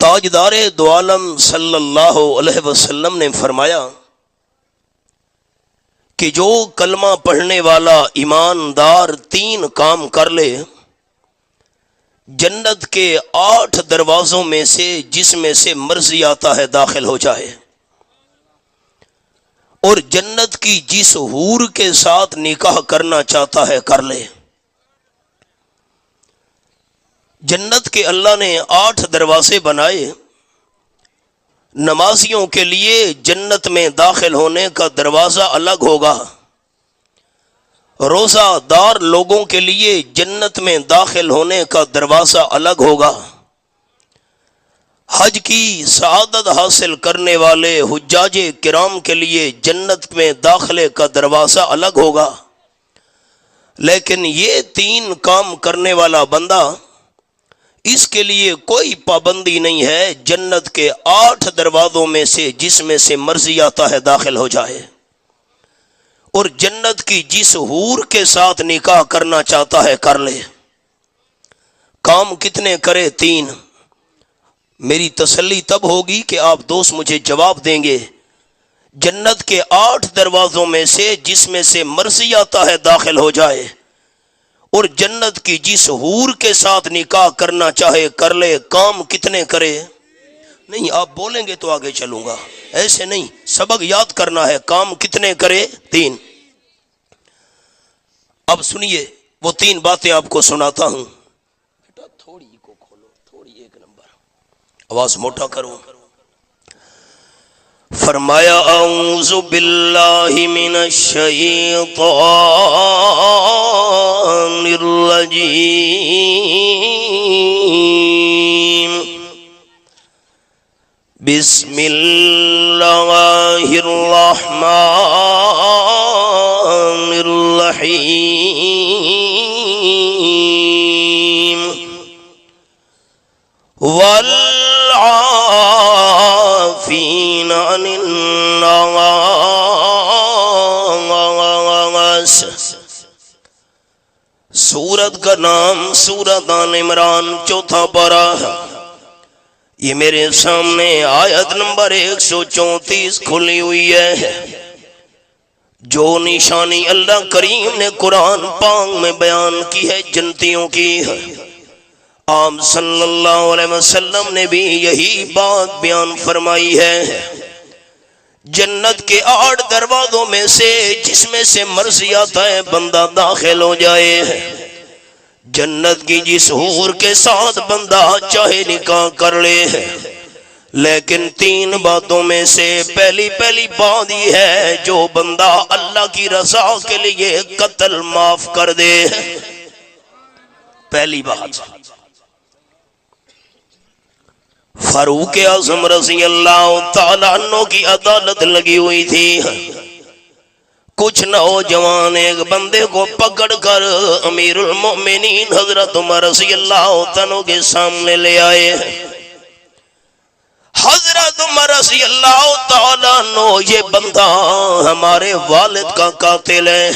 تاجدار دو عالم صلی اللہ علیہ وسلم نے فرمایا کہ جو کلمہ پڑھنے والا ایماندار 3 کام کر لے، جنت کے 8 دروازوں میں سے جس میں سے مرضی آتا ہے داخل ہو جائے، اور جنت کی جس حور کے ساتھ نکاح کرنا چاہتا ہے کر لے۔ جنت کے اللہ نے 8 دروازے بنائے۔ نمازیوں کے لیے جنت میں داخل ہونے کا دروازہ الگ ہوگا، روزہ دار لوگوں کے لیے جنت میں داخل ہونے کا دروازہ الگ ہوگا، حج کی سعادت حاصل کرنے والے حجاج کرام کے لیے جنت میں داخلے کا دروازہ الگ ہوگا۔ لیکن یہ 3 کام کرنے والا بندہ، اس کے لیے کوئی پابندی نہیں ہے، جنت کے 8 دروازوں میں سے جس میں سے مرضی آتا ہے داخل ہو جائے، اور جنت کی جس حور کے ساتھ نکاح کرنا چاہتا ہے کر لے۔ کام کتنے کرے؟ 3۔ میری تسلی تب ہوگی کہ آپ دوست مجھے جواب دیں گے، جنت کے 8 دروازوں میں سے جس میں سے مرضی آتا ہے داخل ہو جائے، اور جنت کی جس حور کے ساتھ نکاح کرنا چاہے کر لے۔ کام کتنے کرے؟ نہیں، آپ بولیں گے تو آگے چلوں گا، ایسے نہیں، سبق یاد کرنا ہے۔ کام کتنے کرے؟ 3۔ اب سنیے، وہ 3 باتیں آپ کو سناتا ہوں۔ بیٹا تھوڑی کو کھولو، تھوڑی 1 نمبر، آواز موٹا کرو۔ فرمایا اعوذ باللہ من الشیطان الرجیم، بسم اللہ الرحمن الرحیم، والعافین عن الناس۔ سورت کا نام سورت آل عمران، 4 پارہ۔ یہ میرے سامنے آیت نمبر 134 کھلی ہوئی ہے۔ جو نشانی اللہ کریم نے قرآن پاک میں بیان کی ہے جنتیوں کی، آپ صلی اللہ علیہ وسلم نے بھی یہی بات بیان فرمائی ہے۔ جنت کے 8 دروازوں میں سے جس میں سے مرضی آتا ہے بندہ داخل ہو جائے، جنت کی جس حور کے ساتھ بندہ چاہے نکاح کر لے، لیکن 3 باتوں میں سے پہلی بات یہ ہے، جو بندہ اللہ کی رضا کے لیے قتل معاف کر دے۔ پہلی بات، فاروق اعظم رضی اللہ تعالیٰ عنہ کی عدالت لگی ہوئی تھی۔ کچھ نوجوان ایک بندے کو پکڑ کر امیر المؤمنین حضرت عمر رضی اللہ عنہ کے سامنے لے آئے۔ حضرت عمر رضی اللہ تعالیٰ عنہ، یہ بندہ ہمارے والد کا قاتل ہے،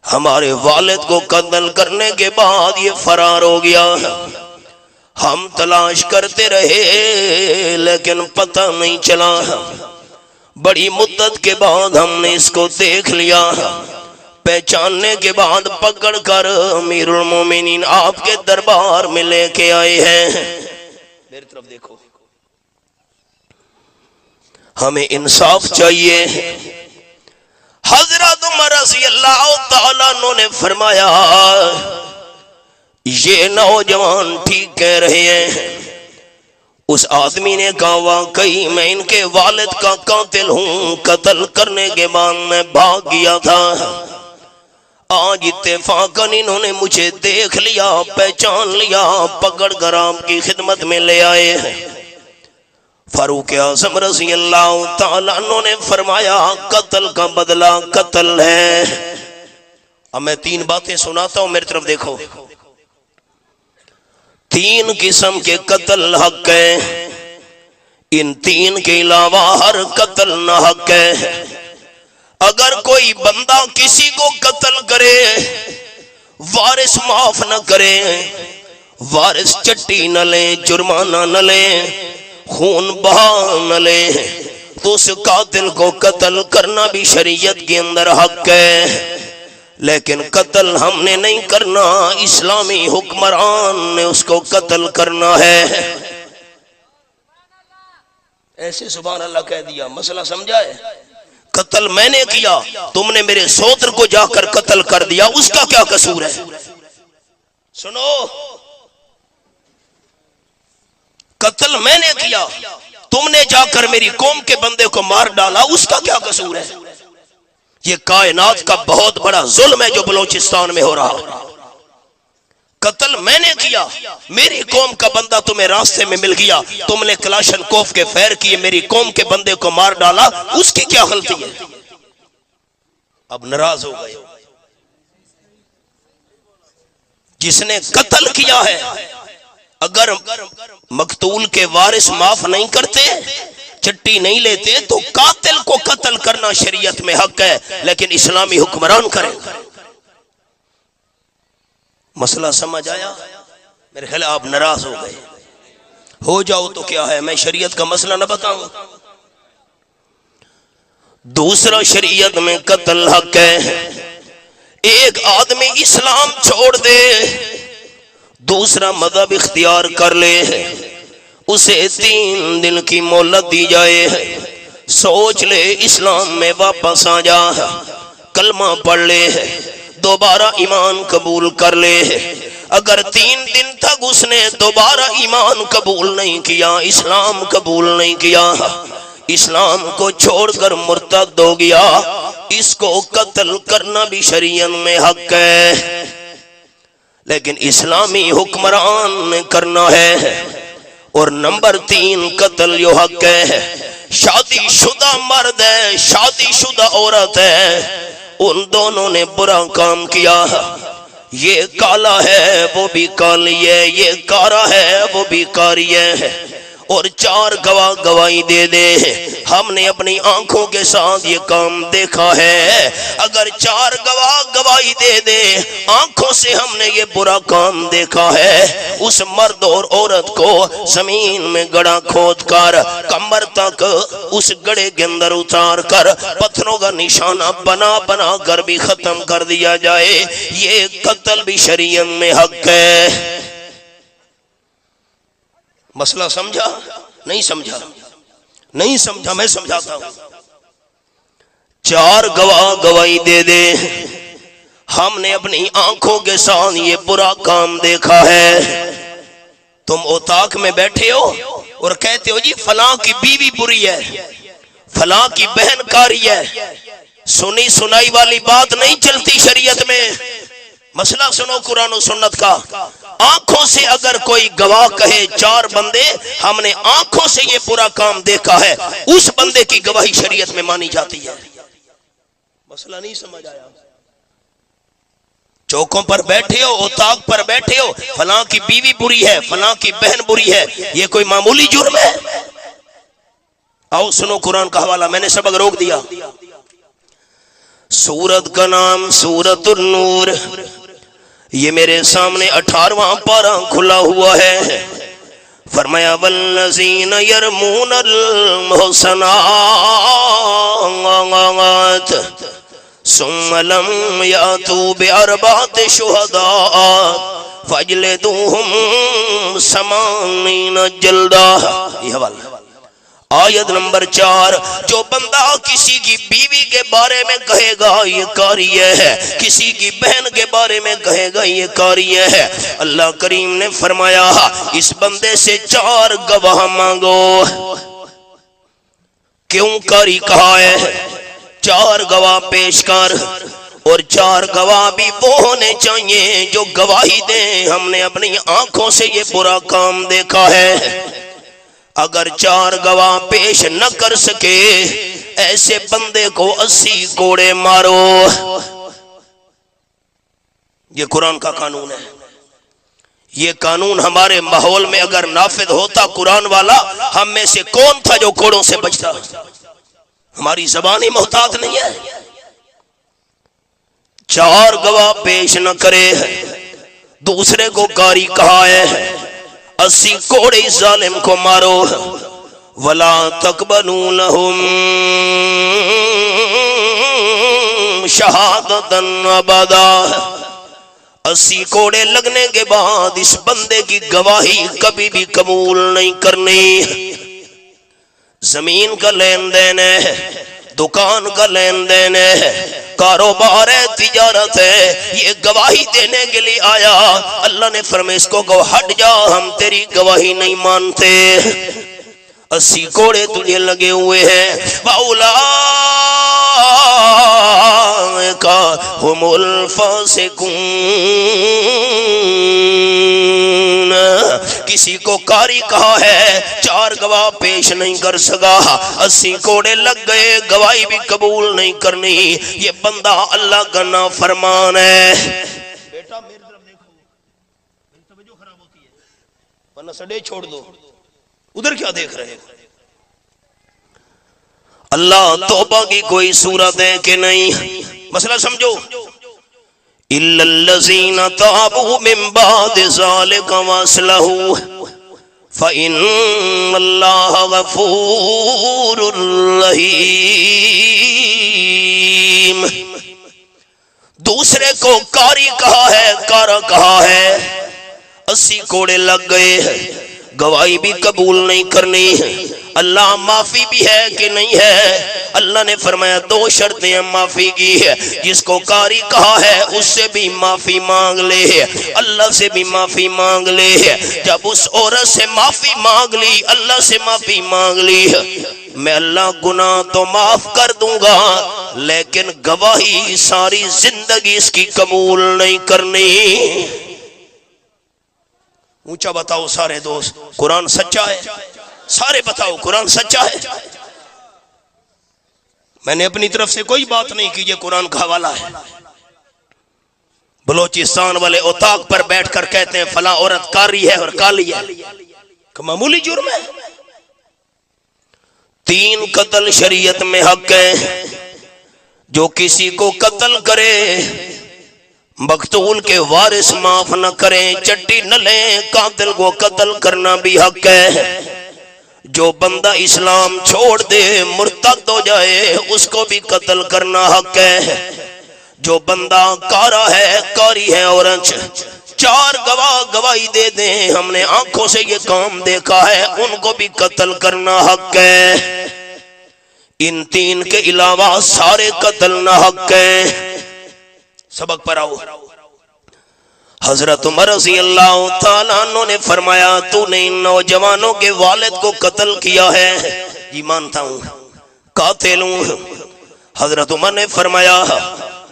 ہمارے والد کو قتل کرنے کے بعد یہ فرار ہو گیا۔ ہم تلاش کرتے رہے لیکن پتہ نہیں چلا۔ بڑی مدت کے بعد ہم نے اس کو دیکھ لیا، پہچاننے کے بعد پکڑ کر امیر المومنین آپ کے دربار میں لے کے آئے ہیں۔ میری طرف دیکھو، ہمیں انصاف چاہیے۔ حضرت عمر رضی اللہ تعالیٰ عنہ نے فرمایا، یہ نوجوان ٹھیک کہہ رہے ہیں۔ اس آدمی نے کہا، واقعی میں ان کے والد کا قاتل ہوں، قتل کرنے کے بعد میں بھاگ گیا تھا، آج اتفاقاً انہوں نے مجھے دیکھ لیا، پہچان لیا، پکڑ کر آپ کی خدمت میں لے آئے ہیں۔ فاروق اعظم رضی اللہ تعالیٰ عنہ نے فرمایا، قتل کا بدلہ قتل ہے۔ اب میں 3 باتیں سناتا ہوں، میری طرف دیکھو۔ 3 قسم کے قتل حق ہے، ان 3 کے علاوہ ہر قتل نہ حق ہے۔ اگر کوئی بندہ کسی کو قتل کرے، وارث معاف نہ کرے، وارث چٹی نہ لیں، جرمانہ نہ لیں، خون بہا نہ لیں، تو اس قاتل کو قتل کرنا بھی شریعت کے اندر حق ہے، لیکن قتل ہم نے نہیں کرنا، اسلامی حکمران نے اس کو قتل کرنا ہے۔ ایسے سبحان اللہ کہہ دیا، مسئلہ سمجھا ہے؟ قتل میں نے کیا، تم نے میرے سوتر کو جا کر قتل کر دیا، اس کا کیا قصور ہے؟ سنو، قتل میں نے کیا، تم نے جا کر میری قوم کے بندے کو مار ڈالا، اس کا کیا قصور ہے؟ یہ کائنات کا بہت بڑا ظلم ہے جو بلوچستان میں ہو رہا۔ قتل میں نے کیا، میری قوم کا بندہ تمہیں راستے میں مل گیا، تم نے کلاشن کوف کے فیر کیے، میری قوم کے بندے کو مار ڈالا، اس کی کیا غلطی ہے؟ اب ناراض ہو گئے۔ جس نے قتل کیا ہے، اگر مقتول کے وارث معاف نہیں کرتے، چٹی نہیں لیتے، تو قاتل کو قتل کرنا شریعت میں حق ہے، لیکن اسلامی حکمران کریں۔ مسئلہ سمجھ آیا؟ میرے خیال آپ ناراض ہو گئے، ہو جاؤ تو کیا ہے، میں شریعت کا مسئلہ نہ بتاؤں۔ دوسرا شریعت میں قتل حق ہے۔ ایک آدمی اسلام چھوڑ دے، دوسرا مذہب اختیار کر لے، اسے 3 دن کی مہلت دی جائے، سوچ لے، اسلام میں واپس آ جا، کلمہ پڑھ لے، دوبارہ ایمان قبول کر لے۔ اگر 3 دن تک اس نے دوبارہ ایمان قبول نہیں کیا، اسلام قبول نہیں کیا، اسلام کو چھوڑ کر مرتد ہو گیا، اس کو قتل کرنا بھی شریعت میں حق ہے، لیکن اسلامی حکمران نے کرنا ہے۔ اور نمبر 3 قتل جو حق ہے، شادی شدہ مرد ہے، شادی شدہ عورت ہے، ان دونوں نے برا کام کیا، یہ کالا ہے وہ بھی کالی ہے، یہ کارا ہے وہ بھی کاری ہے، اور 4 گواہ گواہی دے دے، ہم نے اپنی آنکھوں کے ساتھ یہ کام دیکھا ہے، اگر 4 گواہ گواہی دے دے، آنکھوں سے ہم نے یہ برا کام دیکھا ہے، اس مرد اور عورت کو زمین میں گڑھا کھود کر کمر تک اس گڑھے کے اندر اتار کر پتھروں کا نشانہ بنا بنا کر بھی ختم کر دیا جائے، یہ قتل بھی شریعت میں حق ہے۔ مسئلہ سمجھا؟ نہیں سمجھا؟ نہیں سمجھا، میں سمجھاتا ہوں۔ 4 گواہ گواہی دے دے، ہم نے اپنی آنکھوں کے ساتھ یہ برا کام دیکھا ہے، تم اوتاق میں بیٹھے ہو اور کہتے ہو جی فلاں کی بیوی بری ہے، فلاں کی بہن کاری ہے، سنی سنائی والی بات نہیں چلتی شریعت میں۔ مسئلہ سنو قرآن و سنت کا، آنکھوں سے اگر کوئی گواہ کہے 4 بندے ہم نے آنکھوں سے یہ برا کام دیکھا ہے، اس بندے کی گواہی شریعت میں مانی جاتی ہے۔ مسئلہ نہیں سمجھ آیا؟ چوکوں پر بیٹھے ہو، اوتاق پر بیٹھے ہو، فلاں کی بیوی بری ہے، فلاں کی بہن بری ہے، یہ کوئی معمولی جرم ہے؟ آؤ سنو قرآن کا حوالہ، میں نے سبق روک دیا۔ سورت کا نام سورت النور، یہ میرے سامنے 18واں پارہ کھلا ہوا ہے۔ فرمایا والذین یرمون المحصنات ثم لم یاتوا باربعۃ شہداء فاجلدوہم 80 جلدہ۔ یہ حوالہ آیت نمبر 4، جو بندہ کسی کی بیوی کے بارے میں کہے گا یہ کاریہ ہے، کسی کی بہن کے بارے میں کہے گا یہ کاریہ ہے، اللہ کریم نے فرمایا اس بندے سے 4 گواہ مانگو۔ کیوں کاری کہا ہے؟ 4 گواہ پیش کر، اور 4 گواہ بھی وہ ہونے چاہیے جو گواہی دیں ہم نے اپنی آنکھوں سے یہ برا کام دیکھا ہے۔ اگر 4 گواہ پیش نہ کر سکے، ایسے بندے کو 80 کوڑے مارو۔ یہ قرآن کا قانون ہے۔ یہ قانون ہمارے ماحول میں اگر نافذ ہوتا قرآن والا، ہم میں سے کون تھا جو کوڑوں سے بچتا؟ ہماری زبان ہی محتاط نہیں ہے۔ 4 گواہ پیش نہ کرے، دوسرے کو قاری کہا ہے 80 کوڑے اس ظالم کو مارو ولا تقبلوا لهم شہادتا ابدا 80 کوڑے لگنے کے بعد اس بندے کی گواہی کبھی بھی قبول نہیں کرنی. زمین کا لین دین ہے، دکان کا لین دین ہے، کاروبار ہے، تجارت ہے، یہ گواہی دینے کے لیے آیا. اللہ نے فرمایا اس کو کہو ہٹ جا، ہم تیری گواہی نہیں مانتے. 80 کوڑے تجھے لگے ہوئے ہیں. وَأُولَٰئِکَ هُمُ الْفَاسِقُونَ. کسی کو قاری کہا ہے، 4 گواہ پیش نہیں کر سکا، 80 کوڑے لگ گئے، گواہی بھی قبول نہیں کرنی. یہ بندہ اللہ کا نافرمان ہے. بیٹا میری طرف دیکھو، میری توجہ خراب ہوتی ہے ورنہ سڈے چھوڑ دو، ادھر کیا دیکھ رہے ہو؟ اللہ توبہ کی کوئی صورت ہے کہ نہیں؟ مسئلہ سمجھو. اِلَّا الَّذِينَ تَابُوا مِن بَعْدِ ذَلِكَ وَأَصْلَحُوا فَإِنَّ اللَّهَ غَفُورٌ رَحِيمٌ. دوسرے کو قاری کہا ہے، کارا کہا ہے، 80 کوڑے لگ گئے، گواہی بھی قبول نہیں کرنی. اللہ معافی بھی ہے کہ نہیں ہے؟ اللہ نے فرمایا 2 شرطیں ہیں معافی کی. جس کو قاری کہا ہے اس سے بھی معافی مانگ لے، اللہ سے بھی معافی مانگ لے. جب اس عورت سے معافی مانگ لی، اللہ سے معافی مانگ لی، میں اللہ گناہ تو معاف کر دوں گا لیکن گواہی ساری زندگی اس کی قبول نہیں کرنی. اونچا بتاؤ سارے دوست، قرآن سچا ہے؟ سارے بتاؤ قرآن سچا ہے؟ میں نے اپنی طرف سے کوئی بات نہیں کی، یہ قرآن کا حوالہ ہے. بلوچستان والے اوتاق پر بیٹھ کر کہتے ہیں فلاں عورت کاری ہے اور کالی ہے، کہ معمولی جرم ہے. 3 قتل شریعت میں حق ہے. جو کسی کو قتل کرے مقتول کے وارث معاف نہ کریں، چٹی نہ لیں، قاتل کو قتل کرنا بھی حق ہے. جو بندہ اسلام چھوڑ دے مرتد ہو جائے اس کو بھی قتل کرنا حق ہے. جو بندہ کارا ہے، کاری ہے اور 4 گواہ گواہی دے دیں ہم نے آنکھوں سے یہ کام دیکھا ہے، ان کو بھی قتل کرنا حق ہے. ان 3 کے علاوہ سارے قتل نہ حق ہیں. سبق پر آؤ. حضرت عمر رضی اللہ تعالیٰ عنہ نے فرمایا تو نے ان نوجوانوں کے والد کو قتل کیا ہے؟ جی مانتا ہوں، قاتل ہوں. حضرت عمر نے فرمایا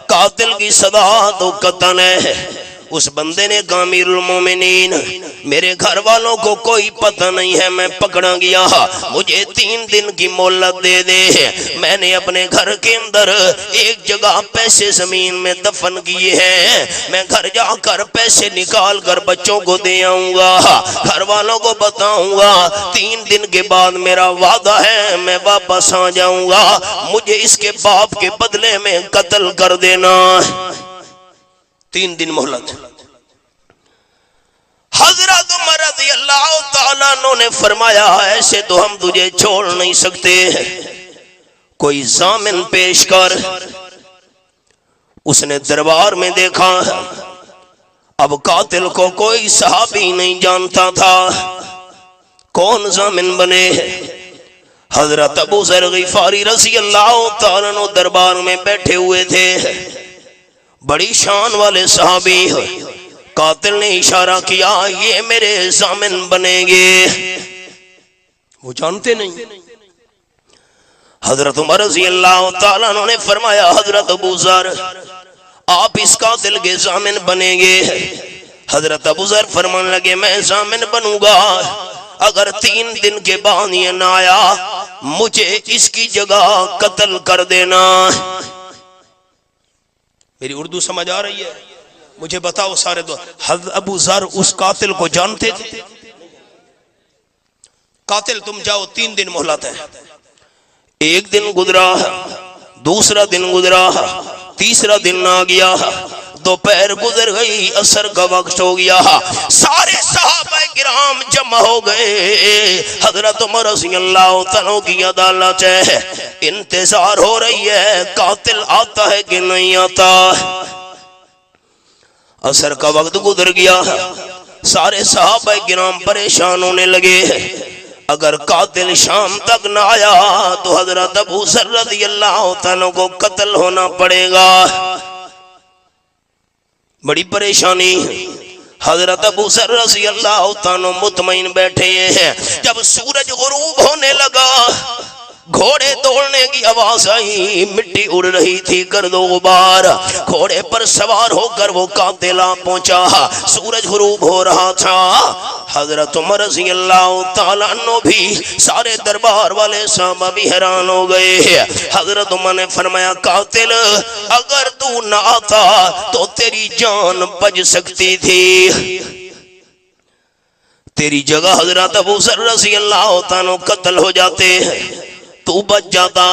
قاتل کی سزا تو قتل ہے. اس بندے نے کہا امیر المومنین میرے گھر والوں کو کوئی پتہ نہیں ہے، میں پکڑا گیا، مجھے 3 دن کی مہلت دے دے. میں نے اپنے گھر کے اندر ایک جگہ پیسے زمین میں دفن کیے ہیں، میں گھر جا کر پیسے نکال کر بچوں کو دے آؤں گا، گھر والوں کو بتاؤں گا. 3 دن کے بعد میرا وعدہ ہے میں واپس آ جاؤں گا، مجھے اس کے باپ کے بدلے میں قتل کر دینا. 3 دن مہلت. حضرت عمر رضی اللہ تعالیٰ عنہ نے فرمایا ایسے تو ہم تجھے چھوڑ نہیں سکتے، کوئی ضامن پیش کر. اس نے دربار میں دیکھا اب قاتل کو کوئی صحابی نہیں جانتا تھا، کون ضامن بنے؟ حضرت ابو ذر غفاری رضی اللہ تعالیٰ عنہ دربار میں بیٹھے ہوئے تھے، بڑی شان والے صحابی. قاتل نے اشارہ کیا یہ میرے ضامن بنیں گے، وہ جانتے نہیں. حضرت عمر رضی اللہ تعالیٰ عنہ نے فرمایا حضرت ابو ذر آپ اس قاتل کے ضامن بنیں گے. حضرت ابو ذر فرمان لگے میں ضامن بنوں گا اگر 3 دن کے بعد یہ نہ آیا مجھے اس کی جگہ قتل کر دینا. میری اردو سمجھ آ رہی ہے؟ مجھے بتاؤ سارے دو. حضرت ابو ذر اس قاتل کو جانتے تھے؟ قاتل تم جاؤ 3 دن مہلت ہے. 1 دن گزرا، دوسرا دن گزرا، تیسرا دن آ گیا، دوپہر گزر گئی، عصر کا وقت ہو گیا، سارے صحابہ کرام جمع ہو گئے، حضرت عمر رضی اللہ تعالیٰ کی عدالت ہے، انتظار ہو رہی ہے قاتل آتا ہے کہ نہیں آتا۔ عصر کا وقت گزر گیا، سارے صحابہ کرام پریشان ہونے لگے، اگر قاتل شام تک نہ آیا تو حضرت ابو ذر رضی اللہ تعالیٰ کو قتل ہونا پڑے گا۔ بڑی پریشانی، حضرت ابو ذر رضی اللہ تعالیٰ مطمئن بیٹھے ہیں۔ جب سورج غروب ہونے لگا، گھوڑے دوڑنے کی آواز آئی، مٹی اڑ رہی تھی، گرد و غبار، گھوڑے پر سوار ہو کر وہ قاتل آ پہنچا، سورج غروب ہو رہا تھا۔ حضرت عمر رضی اللہ تعالیٰ عنہ بھی، سارے دربار والے صحابہ بھی حیران ہو گئے۔ حضرت عمر نے فرمایا قاتل اگر تو نہ آتا تو تیری جان بچ سکتی تھی، تیری جگہ حضرت ابو ذر رضی اللہ تعالیٰ قتل ہو جاتے، تو بچ جاتا،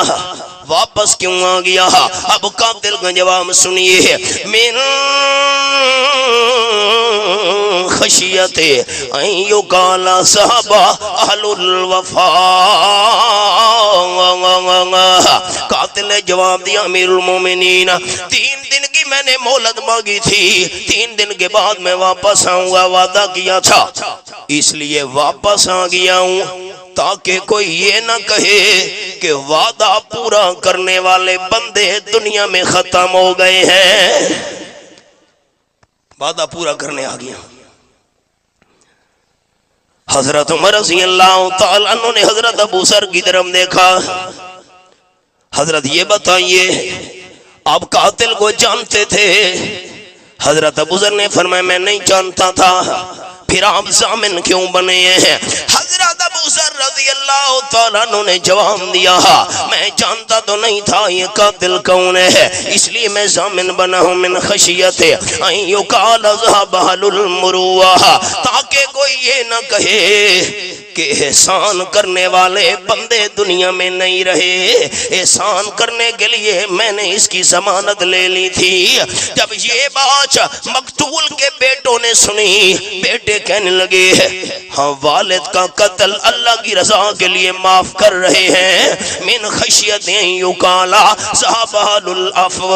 واپس کیوں آ گیا؟ اب قاتل کا جواب سنیے، من خشیت ان یقال صحابہ اہل الوفا۔ قاتل نے جواب دیا، امیر المومنین 3 دن کی میں نے مہلت مانگی تھی، 3 دن کے بعد میں واپس آؤں گا، وعدہ کیا تھا، اس لیے واپس آ گیا ہوں تاکہ کوئی یہ نہ کہے کہ وعدہ پورا کرنے والے بندے دنیا میں ختم ہو گئے ہیں۔ وعدہ پورا کرنے آ گیا۔ حضرت عمر رضی اللہ تعالیٰ عنہ نے حضرت ابو ذر کی طرف دیکھا، حضرت یہ بتائیے آپ قاتل کو جانتے تھے؟ حضرت ابو ذر نے فرمایا میں نہیں جانتا تھا، پھر آپ ضامن کیوں بنے ہیں؟ حضرت ابو ذر رضی اللہ تعالیٰ عنہ نے جواب دیا، میں جانتا تو نہیں تھا یہ قاتل کون ہے، اس لیے میں ضامن بنا ہوں، من خشیت ان یقال ذهب اہل المروہ، تاکہ کوئی یہ نہ کہے کہ احسان کرنے والے بندے دنیا میں نہیں رہے، احسان کرنے کے لیے میں نے اس کی ضمانت لے لی تھی۔ جب یہ بات مقتول کے بیٹوں نے سنی، بیٹے کہنے لگے ہاں والد کا قتل اللہ کی رضا کے لیے معاف کر رہے ہیں، من خشیت یقال صحابہ العفو،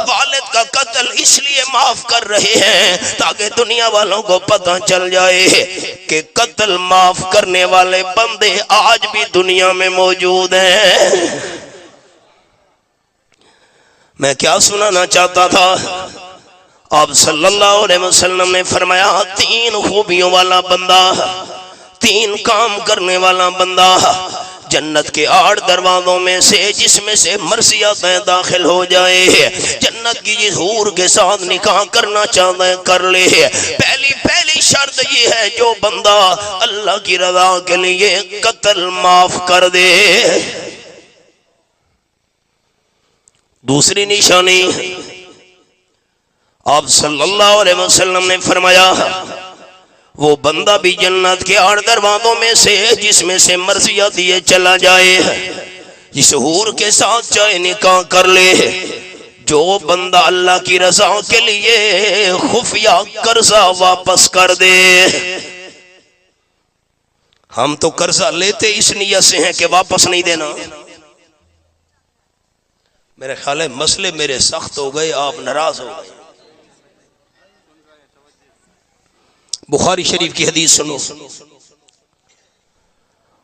والد کا قتل اس لیے معاف کر رہے ہیں تاکہ دنیا والوں کو پتہ چل جائے کہ قتل معاف کرنے والے بندے آج بھی دنیا میں موجود ہیں۔ میں کیا سنانا چاہتا تھا؟ آپ صلی اللہ علیہ وسلم نے فرمایا 3 خوبیوں والا بندہ، 3 کام کرنے والا بندہ جنت کے 8 دروازوں میں سے جس میں سے مرضی آتا ہے داخل ہو جائے، جنت کی جس حور کے ساتھ نکاح کرنا چاہتا ہے کر لے۔ پہلی شرط یہ ہے جو بندہ اللہ کی رضا کے لیے قتل معاف کر دے۔ دوسری نشانی آپ صلی اللہ علیہ وسلم نے فرمایا وہ بندہ بھی جنت کے 8 دروازوں میں سے جس میں سے مرضی آتی ہے چلا جائے، جس حور کے ساتھ چاہے نکاح کر لے۔ جو بندہ اللہ کی رضا کے لیے خفیہ قرضہ واپس کر دے، ہم تو قرضہ لیتے اس نیت سے ہیں کہ واپس نہیں دینا۔ میرے خیال ہے مسئلے میرے سخت ہو گئے، آپ ناراض ہو گئے۔ بخاری شریف کی حدیث سنو،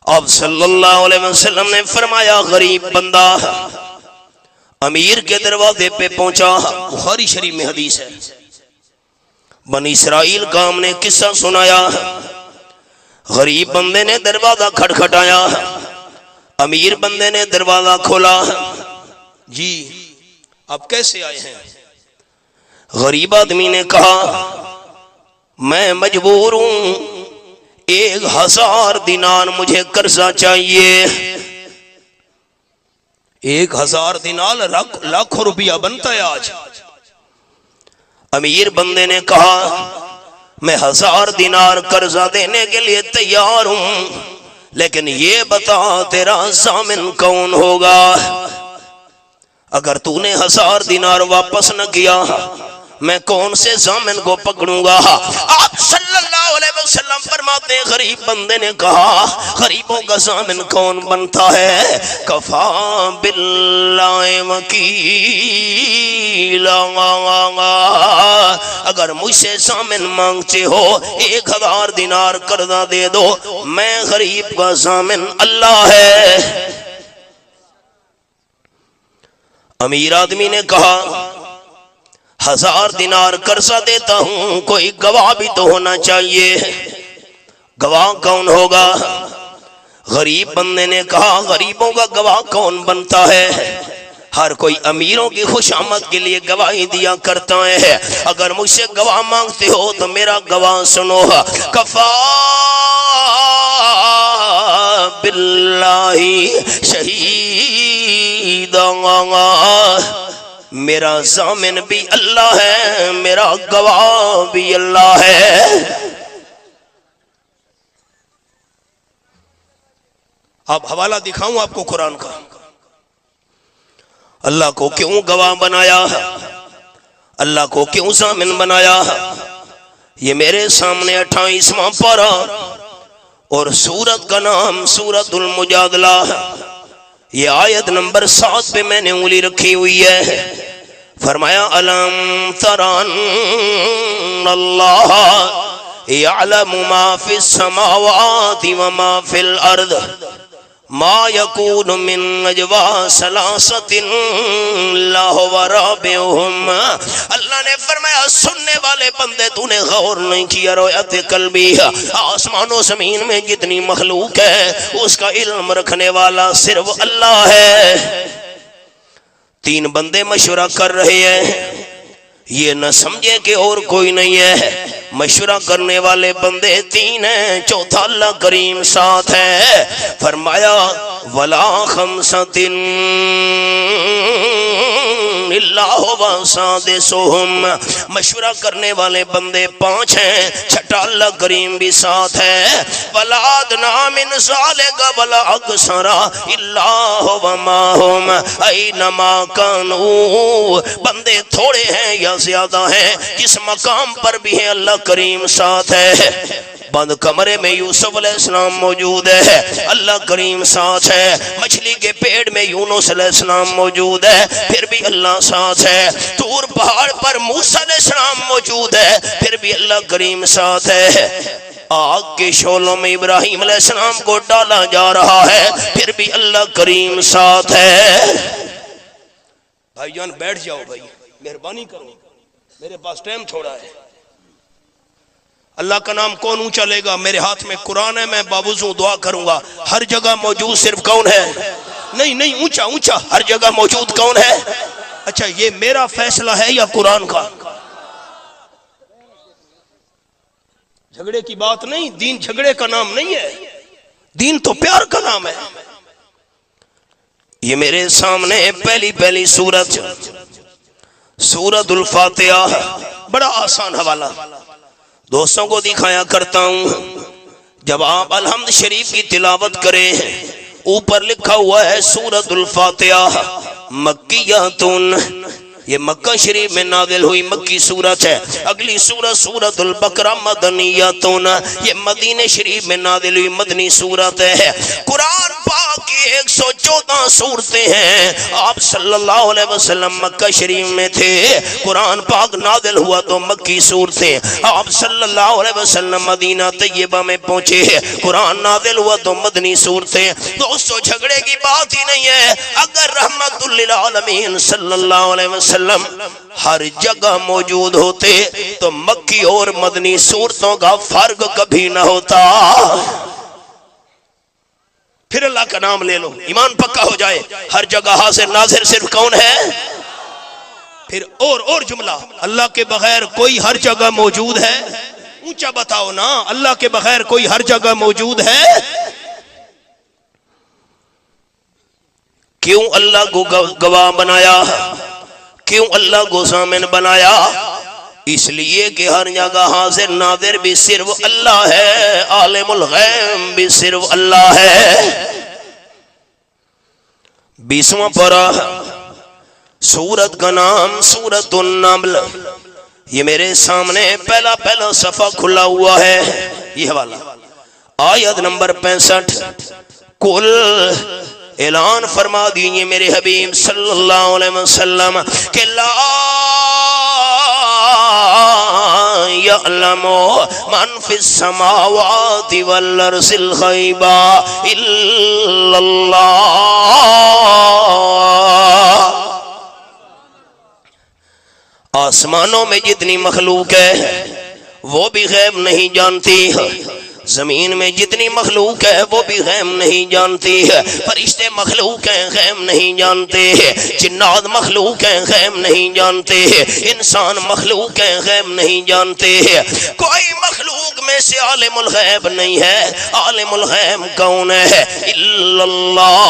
آپ صلی اللہ علیہ وسلم نے فرمایا غریب بندہ امیر کے دروازے پہ پہنچا، بخاری شریف میں حدیث ہے، بنی اسرائیل کا ہم نے قصہ سنایا، غریب بندے نے دروازہ کھٹکھٹایا، امیر بندے نے دروازہ کھولا، جی آپ کیسے آئے ہیں؟ غریب آدمی نے کہا میں مجبور ہوں، 1000 دینار مجھے قرضہ چاہیے۔ 1000 دینار لاکھوں روپیہ بنتا ہے آج۔ امیر بندے نے کہا میں 1000 دینار قرضہ دینے کے لیے تیار ہوں، لیکن یہ بتا تیرا ضامن کون ہوگا؟ اگر تو نے 1000 دینار واپس نہ کیا، میں کون سے ضامن کو پکڑوں گا؟ آپ صلی اللہ علیہ وسلم فرماتے ہیں غریب بندے نے کہا غریبوں کا ضامن کون بنتا ہے؟ کفا باللہ وکیلا، اگر مجھ سے ضامن مانگتے ہو 1000 دینار قرضہ دے دو، میں غریب کا ضامن اللہ ہے۔ امیر آدمی نے کہا 1000 دینار قرضہ دیتا ہوں، کوئی گواہ بھی تو ہونا چاہیے، گواہ کون ہوگا؟ غریب بندے نے کہا غریبوں کا گواہ کون بنتا ہے؟ ہر کوئی امیروں کی خوش آمد کے لیے گواہی دیا کرتا ہے، اگر مجھ سے گواہ مانگتے ہو تو میرا گواہ سنو، کفا باللہ شہیدا، میرا ضامن بھی اللہ ہے، میرا گواہ بھی اللہ ہے۔ اب حوالہ دکھاؤں آپ کو قرآن کا، اللہ کو کیوں گواہ بنایا، اللہ کو کیوں ضامن بنایا؟ یہ میرے سامنے 28واں پارہ اور سورت کا نام سورت المجادلہ، یہ آیت نمبر 7 پہ میں نے انگلی رکھی ہوئی ہے۔ فرمایا الم تر ان اللہ یعلم ما فی السماوات وما فی الارض ما یکون من نجوا ثلاثۃ الا هو رابعهم، اللہ نے فرمایا سننے والے بندے تو نے غور نہیں کیا رویت قلبی، آسمان و زمین میں جتنی مخلوق ہے اس کا علم رکھنے والا صرف اللہ ہے۔ 3 بندے مشورہ کر رہے ہیں، یہ نہ سمجھے کہ اور کوئی نہیں ہے، مشورہ کرنے والے بندے 3 ہیں، چوتھا اللہ کریم ساتھ ہے۔ فرمایا ولا خمسۃ الا هو سادسهم، مشورہ کرنے والے بندے 5 ہیں، چھٹا اللہ کریم بھی ساتھ ہے۔ ولا ادنى من ذلك ولا اكثر الا هو معهم اينما كانوا، بندے تھوڑے ہیں یا زیادہ ہیں، کس مقام پر بھی ہے اللہ کریم ساتھ ہے۔ بند کمرے میں یوسف علیہ السلام موجود ہے، اللہ کریم ساتھ ہے۔ مچھلی کے پیٹ میں یونس علیہ السلام موجود ہے، پھر بھی اللہ ساتھ ہے۔ طور پہاڑ پر موسیٰ علیہ السلام موجود ہے، پھر بھی اللہ کریم ساتھ ہے۔ آگ کے شعلوں میں ابراہیم علیہ السلام کو ڈالا جا رہا ہے، پھر بھی اللہ کریم ساتھ ہے۔ بھائی جان بیٹھ جاؤ، بھائی مہربانی کرو، میرے پاس ٹائم تھوڑا ہے۔ اللہ کا نام کون اونچا لے گا؟ میرے ہاتھ میں قرآن ہے، میں باوضو دعا کروں گا۔ ہر جگہ موجود صرف کون ہے؟ نہیں اونچا اونچا، ہر جگہ موجود کون ہے؟ اچھا یہ میرا فیصلہ ہے یا قرآن کا؟ جھگڑے کی بات نہیں، دین جھگڑے کا نام نہیں ہے، دین تو پیار کا نام ہے۔ یہ میرے سامنے پہلی سورت سورت الفاتحہ، بڑا آسان حوالہ دوستوں کو دکھایا کرتا ہوں۔ جب آپ الحمد شریف کی تلاوت کریں، اوپر لکھا ہوا ہے سورت الفاتحہ مکیۃ، یہ مکہ شریف میں نازل ہوئی مکی سورت ہے۔ اگلی سورت سورت البقرہ مدنیۃ، یہ مدینہ شریف میں نازل ہوئی مدنی سورت ہے۔ قرآن پاک کی 114 سورتیں ہیں۔ آپ صلی اللہ علیہ وسلم مکہ شریف میں تھے، قرآن پاک نازل ہوا تو مکی سورتیں۔ آپ صلی اللہ علیہ وسلم مدینہ طیبہ میں پہنچے، قرآن نازل ہوا تو مدنی صورتیں۔ دوستو جھگڑے کی بات ہی نہیں ہے، اگر رحمت للعالمین صلی اللہ علیہ وسلم ہر جگہ موجود ہوتے تو مکی اور مدنی صورتوں کا فرق کبھی نہ ہوتا۔ پھر اللہ کا نام لے لو، ایمان پکا ہو جائے۔ ہر جگہ حاضر ناظر صرف کون ہے؟ پھر اور جملہ، اللہ کے بغیر کوئی ہر جگہ موجود ہے؟ اونچا بتاؤ نا، اللہ کے بغیر کوئی ہر جگہ موجود ہے؟ کیوں اللہ کو گواہ بنایا؟ کیوں اللہ کو ضامن بنایا؟ اس لیے کہ ہر جگہ حاضر ناظر بھی صرف اللہ ہے، عالم الغیب بھی صرف اللہ ہے۔ 20واں پارہ، سورت کا نام سورت النمل، یہ میرے سامنے پہلا صفحہ کھلا ہوا ہے، یہ حوالہ آیت نمبر 65۔ کل اعلان فرما دیجئے میرے حبیب صلی اللہ علیہ وسلم کہ لا یعلم من فی السماوات والارض الغیب الا اللہ۔ آسمانوں میں جتنی مخلوق ہے وہ بھی غیب نہیں جانتی، زمین میں جتنی مخلوق ہے وہ بھی غیب نہیں جانتی ہے، فرشتے مخلوق ہیں غیب نہیں جانتے ہیں، جنات مخلوق ہیں غیب نہیں جانتے ہیں، انسان مخلوق ہیں غیب نہیں جانتے ہیں، کوئی مخلوق میں سے عالم الغیب نہیں ہے۔ عالم الغیب کون ہے؟ الا اللہ۔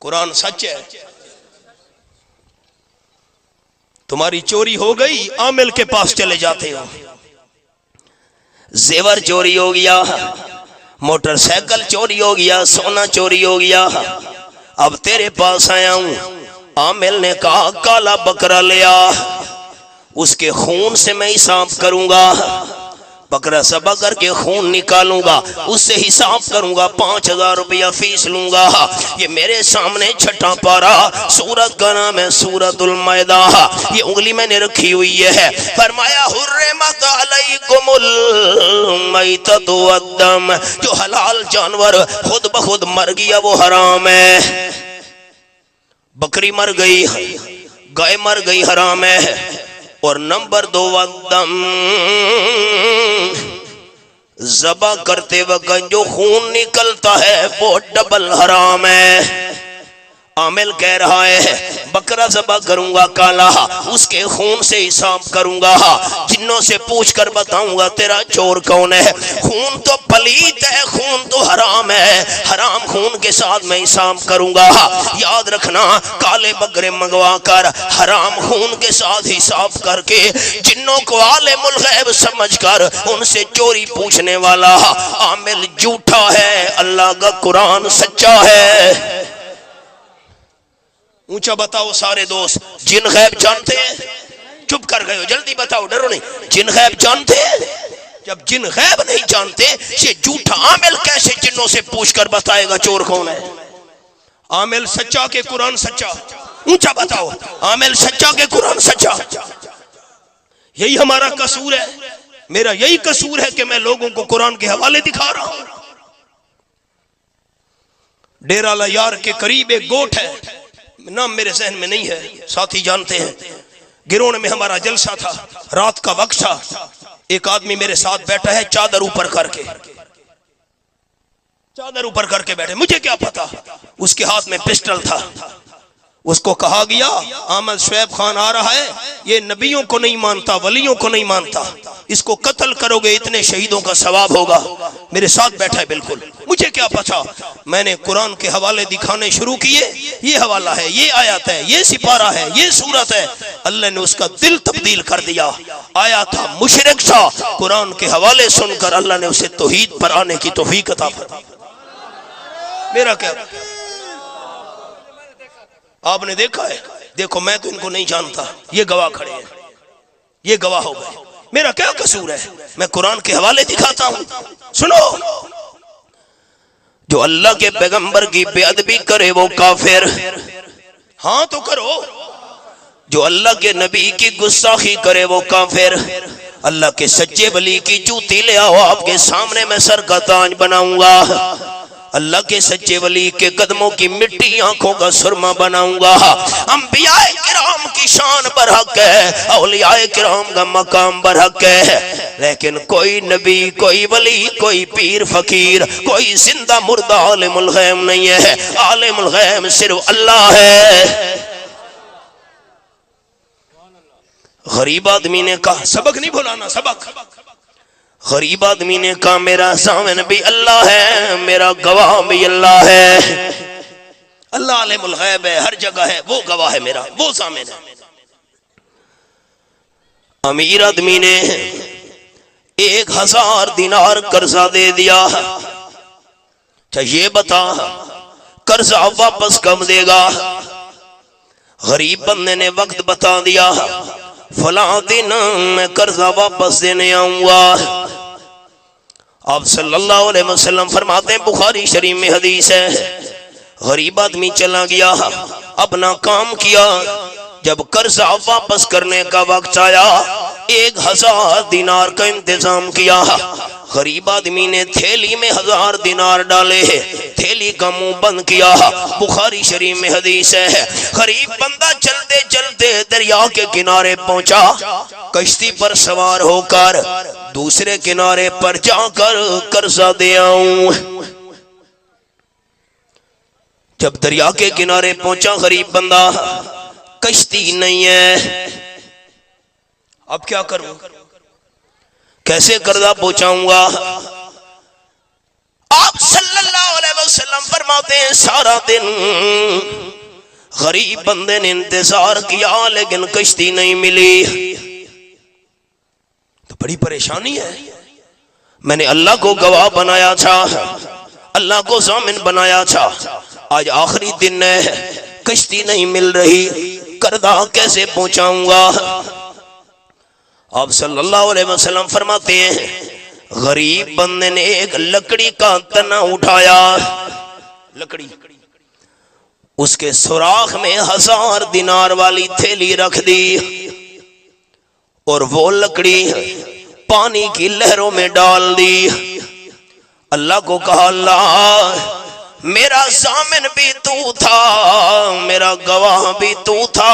قرآن سچ ہے۔ تمہاری چوری ہو گئی، عامل کے پاس چلے جاتے ہو، زیور چوری ہو گیا، موٹر سائیکل چوری ہو گیا، سونا چوری ہو گیا، اب تیرے پاس آیا ہوں۔ عامل نے کہا کالا بکرا لیا، اس کے خون سے میں حساب کروں گا، بکرا ذبح کر کے خون نکالوں گا، اس سے حساب کروں گا، 5000 روپیہ فیس لوں گا۔ یہ میرے سامنے چھٹا پارا، سورت کا نام ہے سورت المائدہ، یہ انگلی میں نے رکھی ہوئی ہے۔ فرمایا حرمت علیکم المیتۃ والدم، جو حلال جانور خود بخود مر گیا وہ حرام ہے۔ بکری مر گئی، گائے مر گئی، حرام ہے۔ اور نمبر 2 والدم، ذبح کرتے وقت جو خون نکلتا ہے وہ ڈبل حرام ہے۔ عامل کہہ رہا ہے بکرا ذبح کروں گا کالا، اس کے خون سے حساب کروں گا، جنوں سے پوچھ کر بتاؤں گا تیرا چور کون ہے۔ خون تو پلیت ہے، خون تو حرام ہے، حرام خون کے ساتھ میں حساب کروں گا۔ یاد رکھنا، کالے بکرے منگوا کر حرام خون کے ساتھ حساب کر کے جنوں کو عالم الغیب سمجھ کر ان سے چوری پوچھنے والا عامل جھوٹا ہے، اللہ کا قرآن سچا ہے۔ اونچا بتاؤ سارے دوست، جن غیب جانتے ہیں؟ چپ کر گئے ہو، جلدی بتاؤ، ڈرو نہیں۔ جن غیب جانتے ہیں؟ جب جن غیب نہیں جانتے، یہ جھوٹا عامل کیسے جنوں سے پوچھ کر بتائے گا چور کون ہے؟ عامل سچا کہ قرآن سچا؟ اونچا بتاؤ، عامل سچا کہ قرآن سچا؟ یہی ہمارا قصور ہے، میرا یہی قصور ہے کہ میں لوگوں کو قرآن کے حوالے دکھا رہا ہوں۔ ڈیرہ لیار کے قریب ایک گوٹ ہے، نام میرے ذہن میں نہیں ہے، ساتھی جانتے ہیں۔ گرون میں ہمارا جلسہ تھا، رات کا وقت تھا، ایک آدمی میرے ساتھ بیٹھا ہے چادر اوپر کر کے، چادر اوپر کر کے بیٹھے، مجھے کیا پتا اس کے ہاتھ میں پسٹل تھا۔ اس کو کہا گیا احمد شعیب خان آ رہا ہے، یہ نبیوں کو نہیں مانتا، ولیوں کو نہیں مانتا، اس کو قتل کرو گے اتنے شہیدوں کا ثواب ہوگا۔ میرے ساتھ بیٹھا ہے، بالکل مجھے کیا پتا، میں نے قرآن کے حوالے دکھانے شروع کیے، یہ حوالہ ہے، یہ آیت ہے، یہ سپارہ ہے، یہ سورت ہے۔ اللہ نے اس کا دل تبدیل کر دیا، آیا تھا مشرک تھا، قرآن کے حوالے سن کر اللہ نے اسے توحید پر آنے کی توفیق عطا فرمائی۔ میرا کیا، آپ نے دیکھا ہے، دیکھو میں تو ان کو نہیں جانتا، یہ گواہ کھڑے ہیں، یہ گواہ ہو گئے، میرا کیا قصور ہے، میں قرآن کے حوالے دکھاتا ہوں۔ سنو، جو اللہ کے پیغمبر کی بے ادبی کرے وہ کافر، ہاں تو کرو، جو اللہ کے نبی کی گستاخی کرے وہ کافر، اللہ کے سچے ولی کی جوتی لے آؤ، آپ کے سامنے میں سر کا تاج بناؤں گا، اللہ کے سچے ولی کے قدموں کی مٹی آنکھوں کا سرما بناؤں گا۔ انبیاء کرام کی شان برحق ہے، اولیاء کرام کا مقام برحق ہے، لیکن کوئی نبی، کوئی ولی، کوئی پیر فقیر، کوئی زندہ مردہ عالم الغیب نہیں ہے، عالم الغیب صرف اللہ ہے۔ غریب آدمی نے کہا، سبق نہیں بھولانا، سبق، غریب آدمی نے کہا میرا ضامن بھی اللہ ہے، میرا گواہ بھی اللہ ہے۔ اللہ عالم الغیب ہے، ہر جگہ ہے، وہ گواہ ہے میرا، وہ ضامن ہے۔ امیر آدمی نے 1000 دینار قرضہ دے دیا، اچھا یہ بتا قرضہ واپس کب دے گا؟ غریب بندے نے وقت بتا دیا، فلاں دن میں قرضہ واپس دینے آؤں گا۔ آپ صلی اللہ علیہ وسلم فرماتے ہیں، بخاری شریف میں حدیث ہے، غریب آدمی چلا گیا، اپنا کام کیا، جب قرضہ واپس کرنے کا وقت آیا 1000 دینار کا انتظام کیا۔ غریب آدمی نے تھیلی میں 1000 دینار ڈالے، تھیلی کا منہ بند کیا۔ بخاری شریف میں حدیث ہے، غریب بندہ چلتے چلتے دریا کے کنارے پہنچا، کشتی پر سوار ہو کر دوسرے کنارے پر جا کر قرضہ دے آؤں۔ جب دریا کے کنارے پہنچا غریب بندہ، کشتی نہیں ہے، اب کیا کروں، کیسے قرضہ پہنچاؤں گا؟ آپ صلی اللہ علیہ وسلم فرماتے ہیں سارا دن غریب بندے نے انتظار کیا لیکن کشتی نہیں ملی، تو بڑی پریشانی ہے۔ میں نے اللہ کو گواہ بنایا تھا، اللہ کو ضامن بنایا تھا، آج آخری دن ہے، کشتی نہیں مل رہی، قرضہ کیسے پہنچاؤں گا؟ آپ صلی اللہ علیہ وسلم فرماتے ہیں غریب بندے نے ایک لکڑی کا تنا اٹھایا، لکڑی، اس کے سوراخ میں 1000 دینار والی تھیلی رکھ دی، اور وہ لکڑی پانی کی لہروں میں ڈال دی۔ اللہ کو کہا، اللہ میرا ضامن بھی تو تھا، میرا گواہ بھی تو تھا،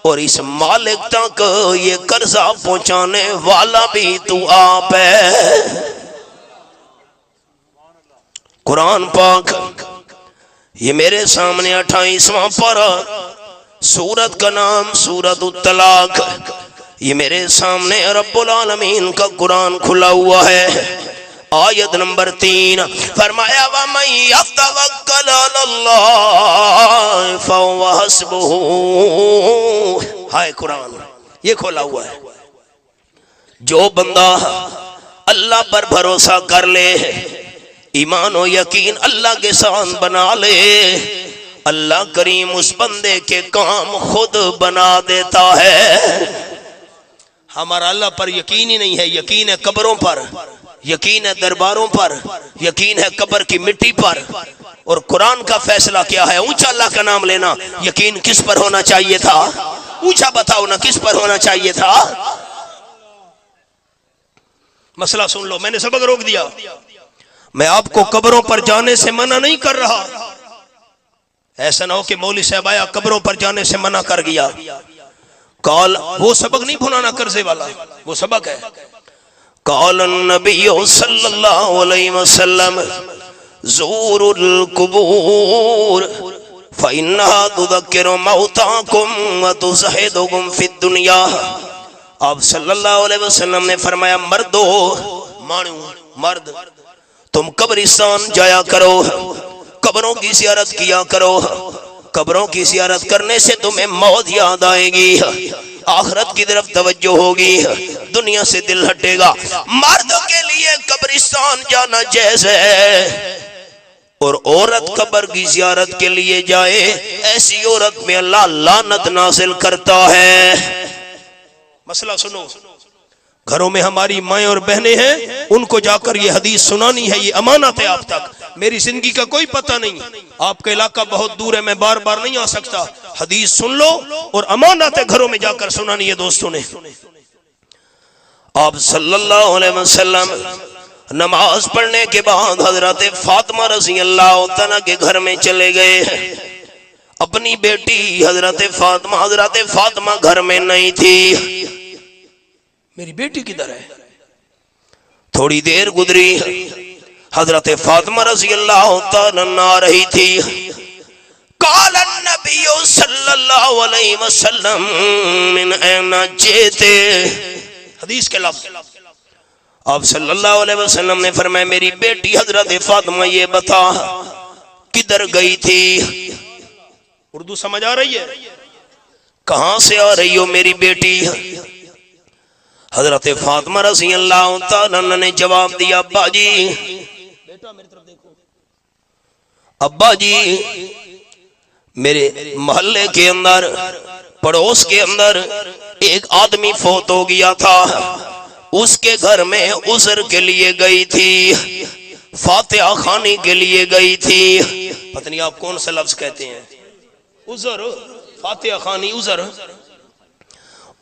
اور اس مالک تک یہ قرضہ پہنچانے والا بھی تو آپ ہے۔ قرآن پاک یہ میرے سامنے 28واں پارہ، سورت کا نام سورت الطلاق، یہ میرے سامنے رب العالمین کا قرآن کھلا ہوا ہے۔ آیت نمبر 3 فرمایا، وَمَن يَتَوَکَّلْ عَلَى اللَّهِ فَهُوَ حَسْبُهُ۔ ہائے قرآن یہ کھولا ہوا ہے، جو بندہ اللہ پر بھروسہ کر لے، ایمان و یقین اللہ کے ساتھ بنا لے، اللہ کریم اس بندے کے کام خود بنا دیتا ہے۔ ہمارا اللہ پر یقین ہی نہیں ہے، یقین ہے قبروں پر، یقین ہے درباروں پر، یقین ہے قبر کی مٹی پر۔ اور قرآن کا فیصلہ کیا ہے؟ اونچا اللہ کا نام لینا۔ یقین کس پر ہونا چاہیے تھا؟ اونچا بتاؤ نا، کس پر ہونا چاہیے تھا؟ مسئلہ سن لو، میں نے سبق روک دیا، میں آپ کو قبروں پر جانے سے منع نہیں کر رہا، ایسا نہ ہو کہ مولوی صاحب آیا قبروں پر جانے سے منع کر گیا، قال وہ سبق نہیں بھولانا قرضے والا، وہ سبق ہے۔ قال النبی صلی اللہ علیہ وسلم زوروا القبور فإنها تذکر موتاکم وتزہدکم فی الدنیا۔ آپ صلی اللہ علیہ وسلم نے فرمایا، مردو، مرد، تم قبرستان جایا کرو، قبروں کی زیارت کیا کرو، قبروں کی زیارت کرنے سے تمہیں موت یاد آئے گی، آخرت کی طرف توجہ ہوگی، دنیا سے دل ہٹے گا۔ مرد کے لیے قبرستان جانا جائز ہے، اور عورت قبر کی زیارت کے لیے جائے، ایسی عورت میں اللہ لعنت نازل کرتا ہے۔ مسئلہ سنو، گھروں میں ہماری مائیں اور بہنیں ہیں، ان کو جا کر یہ حدیث سنانی ہے، یہ امانت ہے آپ تک۔ میری زندگی کا کوئی پتہ نہیں، آپ کا علاقہ بہت دور ہے، میں بار بار نہیں آ سکتا، حدیث سن لو، اور امانت ہے گھروں میں جا کر سنانی ہے دوستوں نے۔ آپ صلی اللہ علیہ وسلم نماز پڑھنے کے بعد حضرت فاطمہ رضی اللہ تعالیٰ کے گھر میں چلے گئے، اپنی بیٹی حضرت فاطمہ گھر میں نہیں تھی، میری بیٹی کدھر ہے؟ تھوڑی دیر گزری، حضرت فاطمہ رضی اللہ تعالیٰ آ رہی تھی۔ قال النبی صلی اللہ علیہ وسلم من این جئت، حدیث کے لفظ، آپ صلی اللہ علیہ وسلم نے فرمایا، میری بیٹی حضرت فاطمہ یہ بتا کدھر گئی تھی؟ اردو سمجھ آ رہی ہے؟ کہاں سے آ رہی ہو میری بیٹی؟ حضرت فاطمہ رضی اللہ تعالیٰ نے جواب دیا، ابا جی، بیٹا میری طرف دیکھو، ابا جی میرے محلے کے اندر پڑوس کے اندر ایک آدمی فوت ہو گیا تھا، اس کے گھر میں عذر کے لیے گئی تھی، فاتحہ خوانی کے لیے گئی تھی. پتہ نہیں آپ کون سا لفظ کہتے ہیں، عذر، فاتحہ خوانی،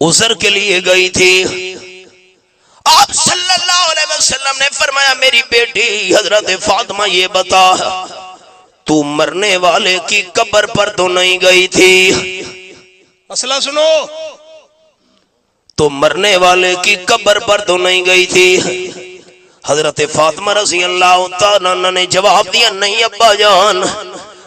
عذر کے لیے گئی تھی. آپ صلی اللہ علیہ وسلم نے فرمایا میری بیٹی حضرت فاطمہ یہ بتا تو مرنے والے کی قبر پر تو نہیں گئی تھی؟ مسئلہ سنو، تو مرنے والے کی قبر پر تو نہیں گئی تھی؟ حضرت فاطمہ رضی اللہ تعالیٰ عنہ نے جواب دیا نہیں ابا جان،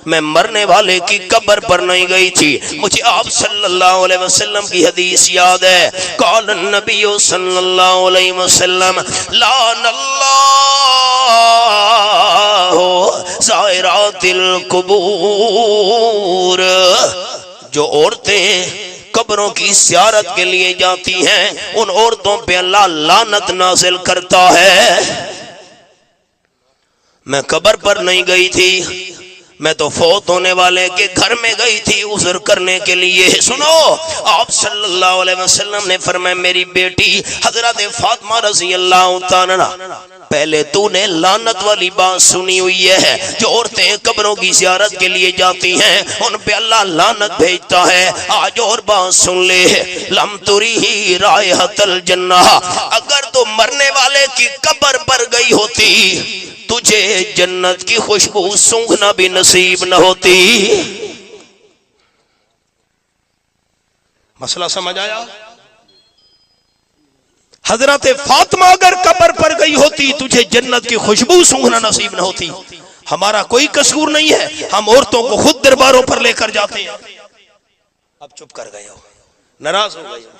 میں مرنے والے کی قبر پر نہیں گئی تھی، مجھے آپ صلی اللہ علیہ وسلم کی حدیث یاد ہے. قال النبی صلی اللہ علیہ وسلم لعن اللہ زائرات القبور، جو عورتیں قبروں کی زیارت کے لیے جاتی ہیں ان عورتوں پہ اللہ لعنت نازل کرتا ہے. میں قبر پر نہیں گئی تھی، میں تو فوت ہونے والے کے گھر میں گئی تھی عذر کرنے کے لیے. سنو، آپ صلی اللہ علیہ وسلم نے فرمایا میری بیٹی حضرت فاطمہ رضی اللہ تعالیٰ، پہلے تو نے لعنت والی بات سنی ہوئی ہے، جو عورتیں قبروں کی زیارت کے لیے جاتی ہیں ان پہ اللہ لعنت بھیجتا ہے. آج اور بات سن لے، لم تریہ رائحۃ الجنہ، اگر تو مرنے والے کی قبر پر گئی ہوتی تجھے جنت کی خوشبو سونگھنا بھی نصیب نہ ہوتی. مسئلہ سمجھ آیا؟ حضرت فاطمہ اگر قبر پر گئی ہوتی تجھے جنت کی خوشبو سونگھنا نصیب نہ ہوتی. ہمارا کوئی قصور نہیں ہے، ہم عورتوں کو خود درباروں پر لے کر جاتے ہیں. اب چپ کر گئے ہو، ناراض ہو گئے ہو.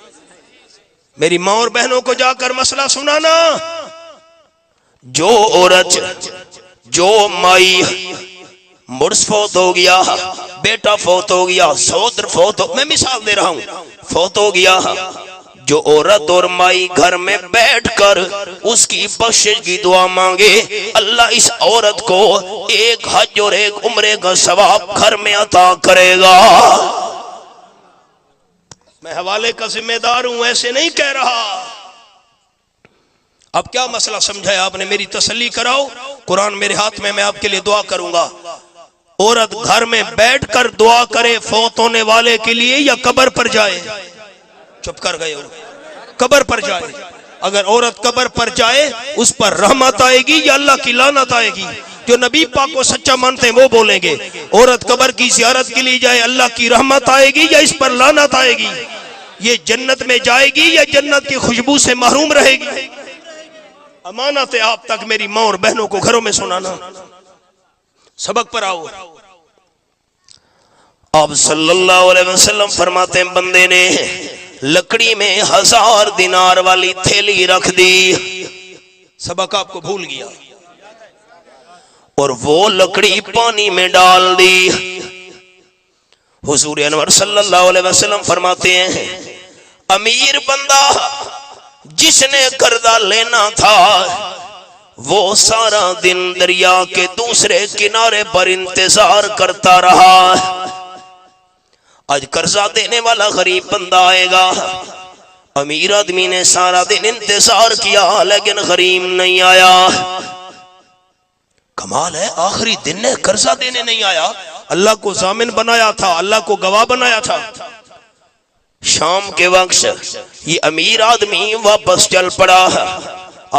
میری ماں اور بہنوں کو جا کر مسئلہ سنانا. جو عورت، جو مائی مرس فوت ہو گیا، بیٹا فوت ہو گیا، سوتر فوت ہو، میں مثال دے رہا ہوں، فوت ہو گیا، جو عورت اور مائی گھر میں بیٹھ کر اس کی بخشش کی دعا مانگے اللہ اس عورت کو ایک حج اور ایک عمرے کا ثواب گھر میں عطا کرے گا. میں حوالے کا ذمہ دار ہوں، ایسے نہیں کہہ رہا. اب کیا مسئلہ سمجھایا آپ نے؟ میری تسلی کراؤ. قرآن میرے ہاتھ میں آپ کے لیے دعا کروں گا. عورت گھر میں بیٹھ کر دعا کرے فوت ہونے والے کے لیے یا قبر پر جائے؟ چپ کر گئے ہو. قبر پر جائے. اگر عورت قبر پر جائے اس پر رحمت آئے گی یا اللہ کی لعنت آئے گی؟ جو نبی پاک کو سچا مانتے ہیں وہ بولیں گے. عورت قبر کی زیارت کے لیے جائے اللہ کی رحمت آئے گی یا اس پر لعنت آئے گی؟ یہ جنت میں جائے گی یا جنت کی خوشبو سے محروم رہے گی؟ امانت ہے آپ تک میری ماں اور بہنوں کو گھروں میں سنانا. سبق پر آؤ. آپ صلی اللہ علیہ وسلم فرماتے ہیں بندے نے لکڑی میں 1000 دینار والی تھیلی رکھ دی. سبق آپ کو بھول گیا. اور وہ لکڑی پانی میں ڈال دی. حضور انور صلی اللہ علیہ وسلم فرماتے ہیں امیر بندہ جس نے قرضہ لینا تھا وہ سارا دن دریا کے دوسرے کنارے پر انتظار کرتا رہا. آج قرضہ دینے والا غریب بندہ آئے گا. امیر آدمی نے سارا دن انتظار کیا لیکن غریب نہیں آیا. کمال ہے، آخری دن نے قرضہ دینے نہیں آیا. اللہ کو ضامن بنایا تھا، اللہ کو گواہ بنایا تھا. شام کے وقت یہ امیر آدمی واپس چل پڑا.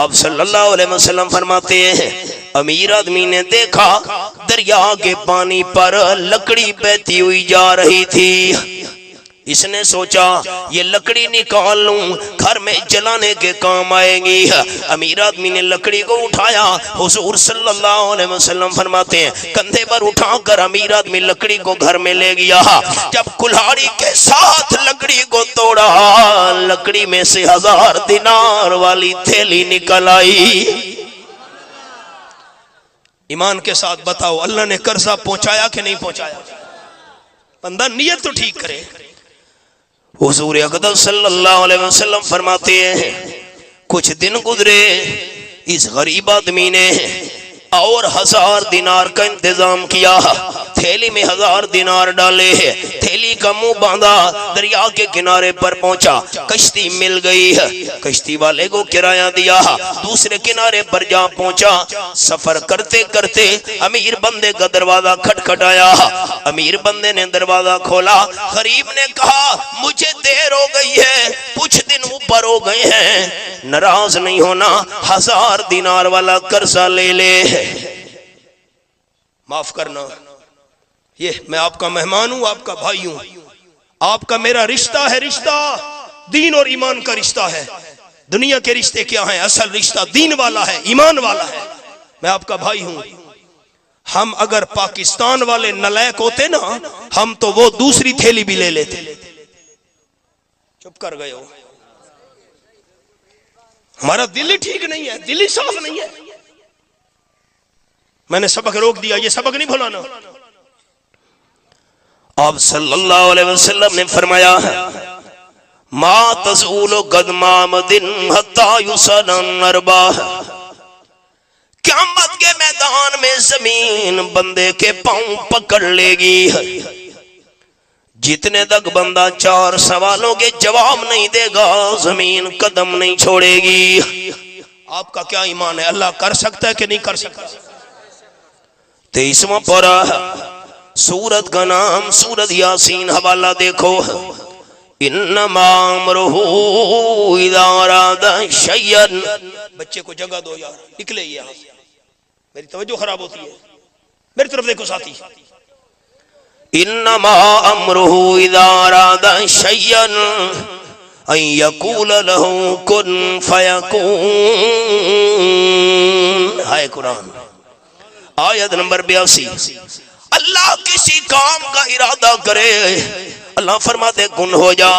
آپ صلی اللہ علیہ وسلم فرماتے ہیں امیر آدمی نے دیکھا دریا کے پانی پر لکڑی بہتی ہوئی جا رہی تھی. اس نے سوچا یہ لکڑی نکال لوں، گھر میں جلانے کے کام آئے گی. امیر آدمی نے لکڑی کو اٹھایا. حضور صلی اللہ علیہ وسلم فرماتے ہیں کندھے پر اٹھا کر امیر آدمی لکڑی کو گھر میں لے گیا. جب کلہاڑی کے ساتھ لکڑی کو توڑا لکڑی میں سے 1000 دینار والی تھیلی نکل آئی. ایمان کے ساتھ بتاؤ اللہ نے قرضہ پہنچایا کہ نہیں پہنچایا؟ بندہ نیت تو ٹھیک کرے. حضور اقدس صلی اللہ علیہ وسلم فرماتے ہیں کچھ دن گزرے، اس غریب آدمی نے اور 1000 دینار کا انتظام کیا. تھیلی میں 1000 دینار ڈالے، تھیلی کا منہ باندھا، دریا کے کنارے پر پہنچا، کشتی مل گئی، کشتی والے کو کرایہ دیا، دوسرے کنارے پر جا پہنچا، سفر کرتے کرتے امیر بندے کا دروازہ کھٹکھٹایا، امیر بندے نے دروازہ کھولا، غریب نے کہا مجھے دیر ہو گئی ہے، کچھ دن اوپر ہو گئے ہیں، ناراض نہیں ہونا، 1000 دینار والا قرضہ لے لے، معاف کرنا، یہ میں آپ کا مہمان ہوں، آپ کا بھائی ہوں، آپ کا میرا رشتہ ہے، رشتہ دین اور ایمان کا رشتہ ہے۔ دنیا کے رشتے کیا ہیں؟ اصل رشتہ دین والا ہے، ایمان والا ہے، میں آپ کا بھائی ہوں۔ ہم اگر پاکستان والے نالائق ہوتے نا، ہم تو وہ دوسری تھیلی بھی لے لیتے۔ چپ کر گئے ہو، ہمارا دل ہی ٹھیک نہیں ہے، دل ہی صاف نہیں ہے۔ میں نے سبق روک دیا، یہ سبق نہیں بھولانا۔ آپ صلی اللہ علیہ وسلم نے فرمایا ما تزول قدم عبد حتی یسأل عن اربع، قیامت کے میدان میں زمین بندے کے پاؤں پکڑ لے گی، جتنے تک بندہ 4 سوالوں کے جواب نہیں دے گا زمین قدم نہیں چھوڑے گی۔ آپ کا کیا ایمان ہے؟ اللہ کر سکتا ہے کہ نہیں کر سکتا؟ 23واں پارہ، سورت کا نام سورت یاسین، حوالہ دیکھو، انما امرہ اذا اراد شیئا، بچے کو جگہ دو یار، نکلے یہاں، میری توجہ خراب ہوتی ہے، میری طرف دیکھو ساتھی۔ انما امرہ اذا اراد شیئا ان یقول له کن فیکون، ہائے قرآن، آیت نمبر 82۔ اللہ کسی کام کا ارادہ کرے، اللہ فرماتے کن ہو جا،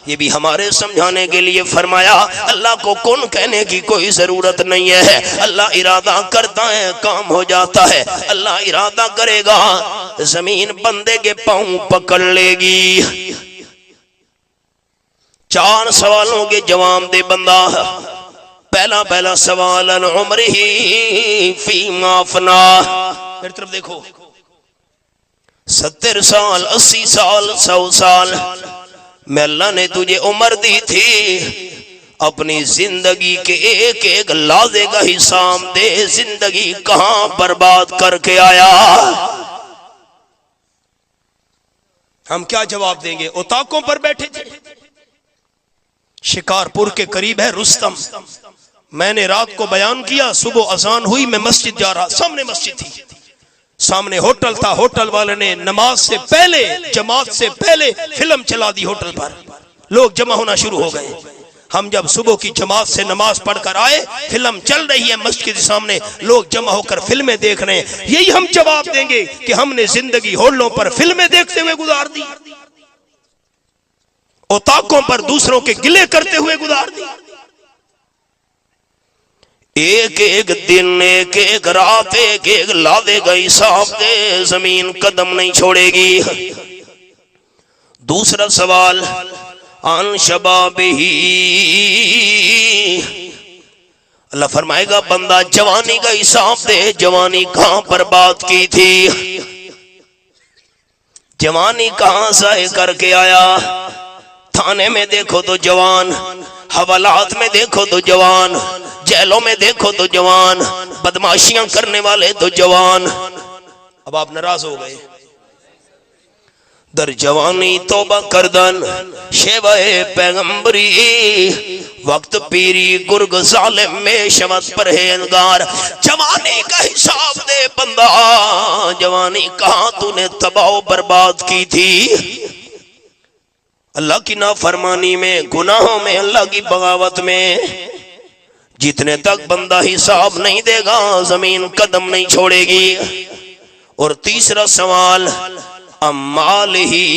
یہ بھی ہمارے سمجھانے کے لیے فرمایا، اللہ کو کن کہنے کی کوئی ضرورت نہیں ہے، اللہ ارادہ کرتا ہے کام ہو جاتا ہے، اللہ ارادہ کرے گا زمین بندے کے پاؤں پکڑ لے گی۔ 4 سوالوں کے جواب دے بندہ، پہلا سوال عن عمرہ فیما افنا، میری طرف دیکھو، 70 سال 80 سال 100 سال میں اللہ نے تجھے عمر دی تھی، اپنی زندگی کے ایک ایک لحظے کا حساب دے، زندگی کہاں برباد کر کے آیا۔ ہم کیا جواب دیں گے؟ اتاقوں پر بیٹھے تھے، شکارپور کے قریب ہے رستم، میں نے رات کو بیان کیا، صبح اذان ہوئی، میں مسجد جا رہا، سامنے مسجد تھی، سامنے ہوٹل تھا، ہوٹل والے نے نماز سے پہلے، جماعت سے پہلے فلم چلا دی ہوٹل پر، لوگ جمع ہونا شروع ہو گئے۔ ہم جب صبح کی جماعت سے نماز پڑھ کر آئے، فلم چل رہی ہے مسجد کے سامنے، لوگ جمع ہو کر فلمیں دیکھ رہے ہیں۔ یہی ہم جواب دیں گے کہ ہم نے زندگی ہوٹلوں پر فلمیں دیکھتے ہوئے گزار دی، اتاقوں پر دوسروں کے گلے کرتے ہوئے گزار دی۔ ایک ایک دن، ایک ایک رات، ایک ایک لحظے کا حساب دے، زمین قدم نہیں چھوڑے گی۔ دوسرا سوال عن شبابہ، اللہ فرمائے گا بندہ جوانی کا حساب دے، جوانی کہاں پر بات کی تھی، جوانی کہاں ضائع کر کے آیا۔ تھانے میں دیکھو تو جوان، حوالات میں دیکھو تو جوان، جیلوں میں دیکھو تو جوان، بدماشیاں کرنے والے تو جوان۔ اب آپ ناراض ہو گئے، در جوانی توبہ کردن شیوہ پیغمبری، وقت پیری گرگ ظالم میں شمت پرہیزگار۔ جوانی کا حساب دے بندہ، جوانی کہاں تو نے تباہ و برباد کی تھی، اللہ کی نافرمانی میں، گناہوں میں، اللہ کی بغاوت میں۔ جتنے تک بندہ حساب نہیں دے گا زمین قدم نہیں چھوڑے گی۔ اور تیسرا سوال امال ہی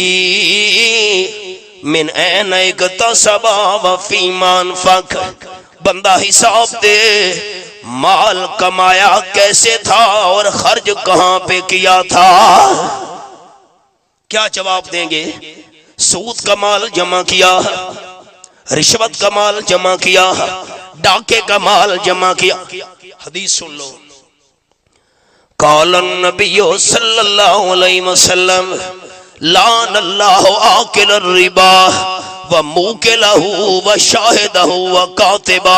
من این اکتسب وفیما انفق، بندہ حساب دے مال کمایا کیسے تھا اور خرچ کہاں پہ کیا تھا۔ کیا جواب دیں گے؟ سود کا مال جمع کیا، رشوت کا مال جمع کیا، ڈاکے کا مال جمع کیا۔ حدیث سن لو، قال النبی صلی اللہ علیہ وسلم لعن اللہ آکل الربا وموکلہ وشاہدہ وکاتبہ.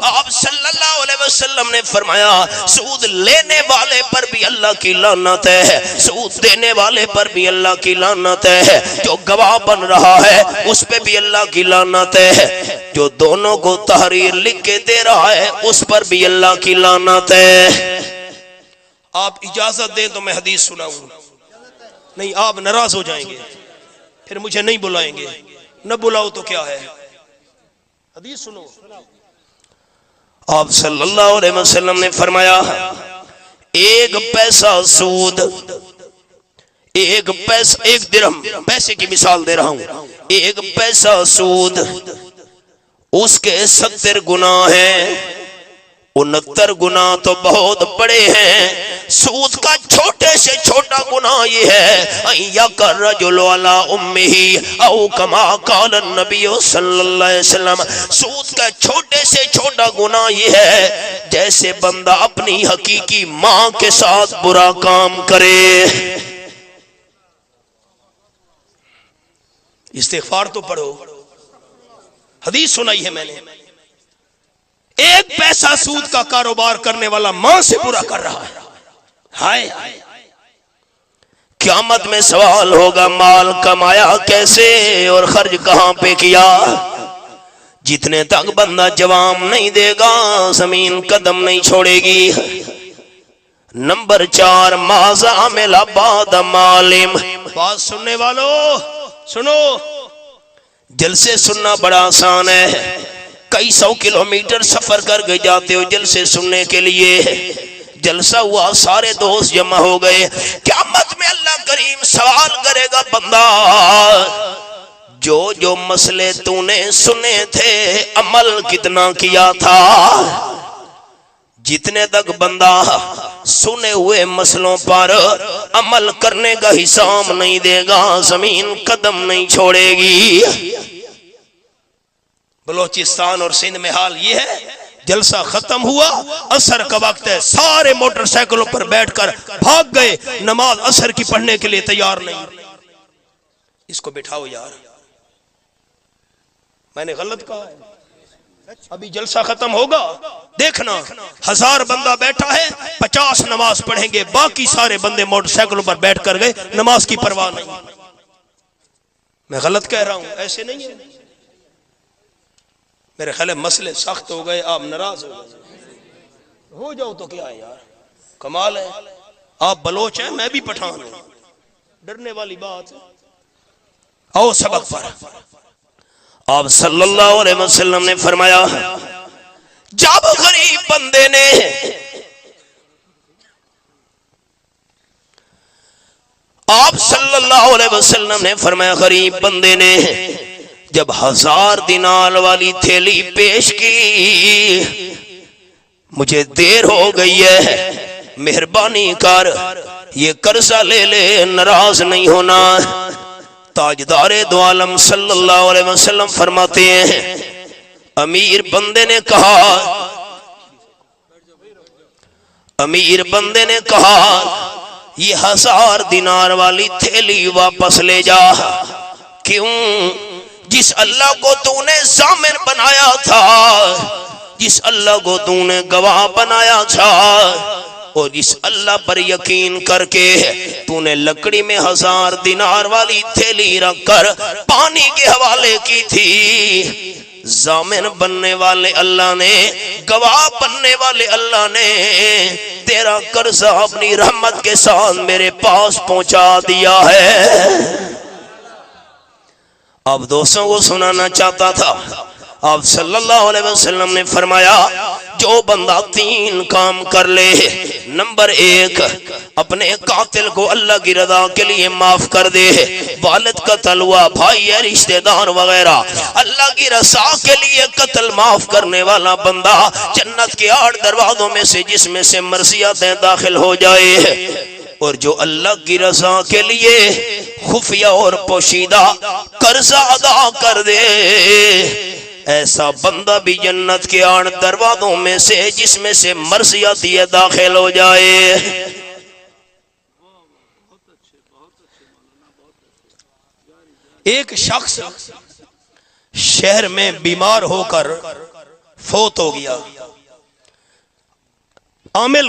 آپ صلی اللہ علیہ وسلم نے فرمایا سود لینے والے پر بھی اللہ کی لعنت ہے، سود دینے والے پر بھی اللہ کی لعنت ہے، جو گواہ بن رہا ہے اس پہ بھی اللہ کی لعنت ہے، جو دونوں کو تحریر لکھ کے دے رہا ہے اس پر بھی اللہ کی لعنت ہے. آپ اجازت دیں تو میں حدیث سناؤں. نہیں آپ ناراض ہو جائیں گے، پھر مجھے نہیں بلائیں گے. نہ بلاؤ تو کیا ہے، حدیث سنو. آپ صلی اللہ علیہ وسلم نے فرمایا ایک پیسہ سود، ایک درہم، پیسے کی مثال دے رہا ہوں، ایک پیسہ سود اس کے 70 گناہ ہیں. 69 گناہ تو بہت بڑے ہیں. سود کا چھوٹے سے چھوٹا گناہ یہ ہے ان یکر رجل علی امہ او کما قال النبی صلی اللہ علیہ وسلم. سود کا چھوٹے سے چھوٹا گناہ یہ ہے جیسے بندہ اپنی حقیقی ماں کے ساتھ برا کام کرے. استغفار تو پڑھو، حدیث سنائی ہے میں نے. ایک پیسہ سود کا کاروبار کرنے والا ماں سے برا کر رہا ہے. ہائے قیامت میں سوال ہوگا مال کمایا کیسے اور خرچ کہاں پہ کیا. جتنے تک بندہ جواب نہیں دے گا زمین قدم نہیں چھوڑے گی. نمبر 4 ماذا عمل بعد معلم. بات سننے والوں سنو، جلسے سننا بڑا آسان ہے. کئی 100 کلومیٹر سفر کر کے جاتے ہو جلسے سننے کے لیے. جلسہ ہوا، سارے دوست جمع ہو گئے. قیامت میں اللہ کریم سوال کرے گا بندہ جو مسئلے تو نے سنے تھے عمل کتنا کیا تھا. جتنے تک بندہ سنے ہوئے مسئلوں پر عمل کرنے کا حساب نہیں دے گا زمین قدم نہیں چھوڑے گی. بلوچستان اور سندھ میں حال یہ ہے، جلسہ ختم ہوا، عصر کا وقت ہے، سارے موٹر سائیکلوں پر بیٹھ کر بھاگ گئے، نماز عصر کی پڑھنے کے لیے تیار نہیں. اس کو بٹھاؤ یار، میں نے غلط کہا ہے. ابھی جلسہ ختم ہوگا، دیکھنا 1000 بندہ بیٹھا ہے، 50 نماز پڑھیں گے، باقی سارے بندے موٹر سائیکلوں پر بیٹھ کر گئے، نماز کی پرواہ نہیں. میں غلط کہہ رہا ہوں، ایسے نہیں ہے. میرے خیال ہے مسئلے سخت ہو گئے، آپ ناراض ہو جاؤ تو کیا ہے یار، کمال ہے. آپ بلوچ ہیں، میں بھی پٹھان ہوں، ڈرنے والی بات ہے. آؤ سبق پر. آپ صلی اللہ علیہ وسلم نے فرمایا جب غریب بندے نے آپ صلی اللہ علیہ وسلم نے فرمایا غریب بندے نے جب 1000 دینار والی تھیلی پیش کی، مجھے دیر ہو گئی ہے، مہربانی کر یہ قرضہ لے لے، ناراض نہیں ہونا. تاجدار دو عالم صلی اللہ علیہ وسلم فرماتے ہیں امیر بندے نے کہا یہ 1000 دینار والی تھیلی واپس لے جا. کیوں؟ جس اللہ کو تو نے ضامن بنایا تھا، جس اللہ کو تو نے گواہ بنایا تھا، اور جس اللہ پر یقین کر کے تو نے لکڑی میں 1000 دینار والی تھیلی رکھ کر پانی کے حوالے کی تھی، ضامن بننے والے اللہ نے، گواہ بننے والے اللہ نے تیرا قرضہ اپنی رحمت کے ساتھ میرے پاس پہنچا دیا ہے. اب دوستوں کو سنانا چاہتا تھا. آپ صلی اللہ علیہ وسلم نے فرمایا جو بندہ 3 کام کر لے. نمبر 1 اپنے قاتل کو اللہ کی رضا کے لیے معاف کر دے. والد قتل ہوا، بھائی ہے، رشتہ دار وغیرہ، اللہ کی رضا کے لیے قتل معاف کرنے والا بندہ جنت کے 8 دروازوں میں سے جس میں سے مرضیاتیں داخل ہو جائے. اور جو اللہ کی رضا کے لیے خفیہ اور پوشیدہ قرضہ ادا کر دے، ایسا بندہ بھی جنت کے 8 دروازوں میں سے جس میں سے مرضیات یہ داخل ہو جائے. ایک شخص شہر میں بیمار ہو کر فوت ہو گیا. عامل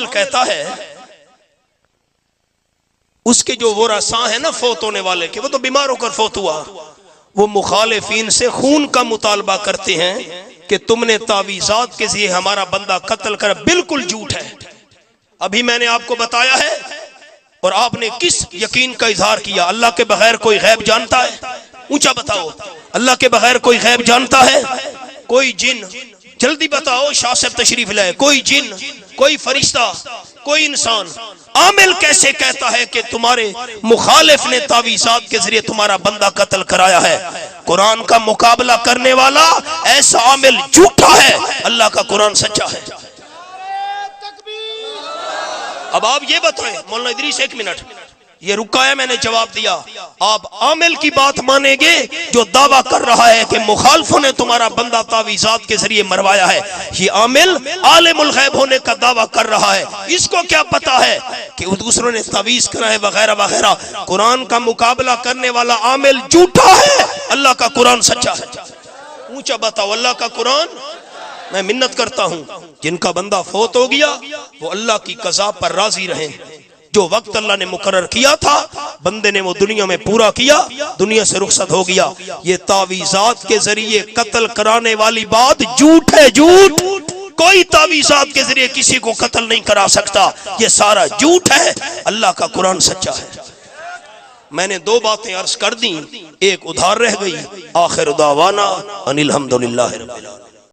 کہتا ہے اس کے جو ورثاء ہیں نا فوت ہونے والے کے، وہ تو بیمار ہو کر فوت ہوا، وہ مخالفین سے خون کا مطالبہ کرتے ہیں کہ تم نے تعویذات کے ذریعے ہمارا بندہ قتل کر. بالکل جھوٹ ہے. ابھی میں نے آپ کو بتایا ہے، اور آپ نے کس یقین کا اظہار کیا؟ اللہ کے بغیر کوئی غیب جانتا ہے؟ اونچا بتاؤ. اللہ کے بغیر کوئی غیب جانتا ہے؟ کوئی جن، جلدی بتاؤ، شاہ صاحب تشریف لائے. کوئی جن، کوئی فرشتہ، کوئی انسان. عامل کیسے کہتا ہے کہ تمہارے مخالف نے تعویذات کے ذریعے تمہارا بندہ قتل کرایا ہے؟ قرآن کا مقابلہ کرنے والا ایسا عامل جھوٹا ہے، اللہ کا قرآن سچا ہے. اب آپ یہ بتائیں مولانا ادریس، ایک منٹ، یہ رکا ہے، میں نے جواب دیا. آپ عامل کی بات مانیں گے جو دعویٰ کر رہا ہے کہ مخالفوں نے تمہارا بندہ تعویذات کے ذریعے مروایا ہے؟ یہ عامل عالم الغیب ہونے کا دعویٰ کر رہا ہے. اس کو کیا پتا ہے کہ دوسروں نے تعویذ کرائے وغیرہ وغیرہ؟ قرآن کا مقابلہ کرنے والا عامل جھوٹا ہے، اللہ کا قرآن سچا ہے. اونچا بتاؤ، اللہ کا قرآن. میں منت کرتا ہوں جن کا بندہ فوت ہو گیا وہ اللہ کی قضا پر راضی رہیں. جو وقت اللہ نے مقرر کیا تھا بندے نے وہ دنیا میں پورا کیا، دنیا سے رخصت ہو گیا. یہ تعویذات کے ذریعے قتل کرانے والی بات جھوٹ ہے، جھوٹ. کوئی تعویذات کے ذریعے کسی کو قتل نہیں کرا سکتا، یہ سارا جھوٹ ہے. اللہ کا قرآن سچا ہے. میں نے 2 باتیں عرض کر دیں، ایک ادھار رہ گئی. آخر دعوانا ان الحمدللہ رب العالمین.